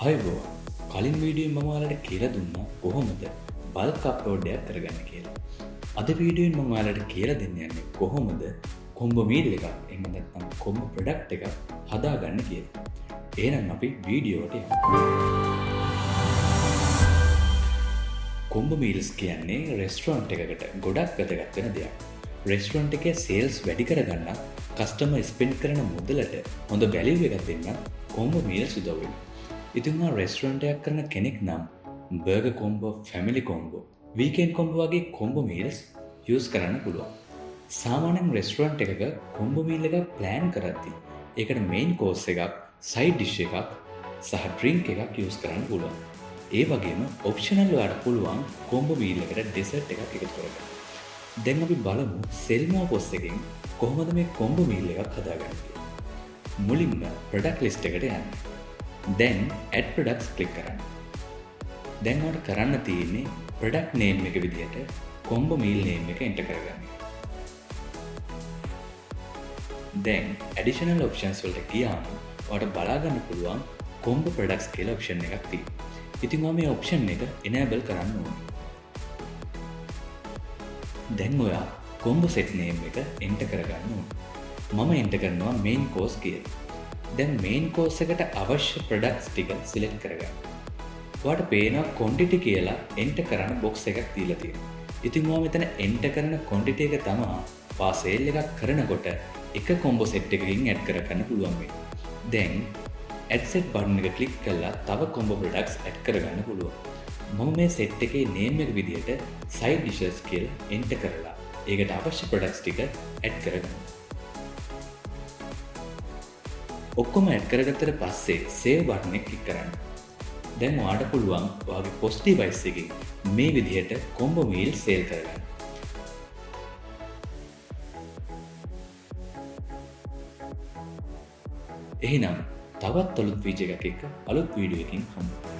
අයිබෝ කලින් වීඩියෝෙන් මම ඔයාලට කියලා දුන්නා කොහොමද බල්ක් අප්ලෝඩ් එකක් කරගන්න කියලා. අද වීඩියෝෙන් මම ඔයාලට කියලා දෙන්න යන්නේ කොහොමද කොම්බෝ මීල් එකක් එහෙම නැත්නම් කොම්බෝ ප්‍රොඩක්ට් එකක් හදාගන්න කියලා. එහෙනම් අපි වීඩියෝවට යමු. කොම්බෝ මීල්ස් කියන්නේ රෙස්ටොරන්ට් එකකට ගොඩක් වැදගත් වෙන දෙයක්. රෙස්ටොරන්ට් එකේ සේල්ස් වැඩි කරගන්න කස්ටමර් ස්පෙන්ඩ් කරන මුදලට හොඳ වැලියු එකක් දෙන්න කොම්බෝ මීල්ස් උදව් වෙනවා. ඉතින් ඔයා රෙස්ටොරන්ට් එකක් කරන කෙනෙක් නම් බර්ගර් කොම්බෝ, ෆැමිලි කොම්බෝ, වීකෙන්ඩ් කොම්බෝ වගේ කොම්බෝ මීල්ස් යූස් කරන්න පුළුවන්. සාමාන්‍යයෙන් රෙස්ටොරන්ට් එකක කොම්බෝ මීල් එකක් ප්ලෑන් කරද්දී ඒකට මේන් කෝස් එකක්, සයිඩ් ඩිෂ් එකක් සහ ඩ්‍රින්ක් එකක් යූස් කරන්න පුළුවන්. ඒ වගේම ඔප්ෂනල් ඔයාලට පුළුවන් කොම්බෝ මීල් එකට ඩෙසර්ට් එකක් එකතු කරගන්න. දැන් අපි බලමු සෙල්මෝ පොස් එකෙන් කොහොමද මේ කොම්බෝ මීල් එකක් හදාගන්නේ කියලා. මුලින්ම ප්‍රොඩක්ට් ලිස්ට් එකට යන්න. දැන් add products click කරන්න. දැන් ඔයාලට කරන්න තියෙන්නේ product name එක විදිහට combo meal name එක enter කරගන්න. දැන් additional options වලට ගියාම ඔයාලට බලා ගන්න පුළුවන් combo products කියලා option එකක් තියෙනවා. ඉතින් ඔයා මේ option එක enable කරන්න ඕනේ. දැන් ඔයා combo set name එක enter කරගන්න ඕනේ. මම enter කරනවා main course කියලා. දැන් මේන් කෝස් එකට අවශ්‍ය ප්‍රොඩක්ට්ස් ටික සිලෙක්ට් කරගන්න. ඔයාලට පේනවා quantity කියලා එන්ටර් කරන්න බොක්ස් එකක් දීලා තියෙනවා. ඉතින් ඔයා මෙතන එන්ටර් කරන quantity එක තමයි ඔයා සේල් එකක් කරනකොට එක කොම්බෝ සෙට් එකකින් ඇඩ් කරගන්න පුළුවන් වෙන්නේ. දැන් add set බටන් එක ක්ලික් කරලා තව කොම්බෝ ප්‍රොඩක්ට්ස් ඇඩ් කරගන්න පුළුවන්. මම මේ සෙට් එකේ name එක විදිහට side dishes කියලා එන්ටර් කරලා ඒකට අවශ්‍ය ප්‍රොඩක්ට්ස් ටික ඇඩ් කරගන්නවා. ඔක්කොම ඇඩ් කරගත්තට පස්සේ සේව් බටන් එක ක්ලික් කරන්න. දැන් ඔයාලට පුළුවන් ඔයාගේ POS device එකේ මේ විදිහට කොම්බෝ මීල් සේල් කරගන්න. එහෙනම් තවත් අලුත් වීඩියෝ එකක් එක්ක අලුත් වීඩියෝ එකකින් හමු.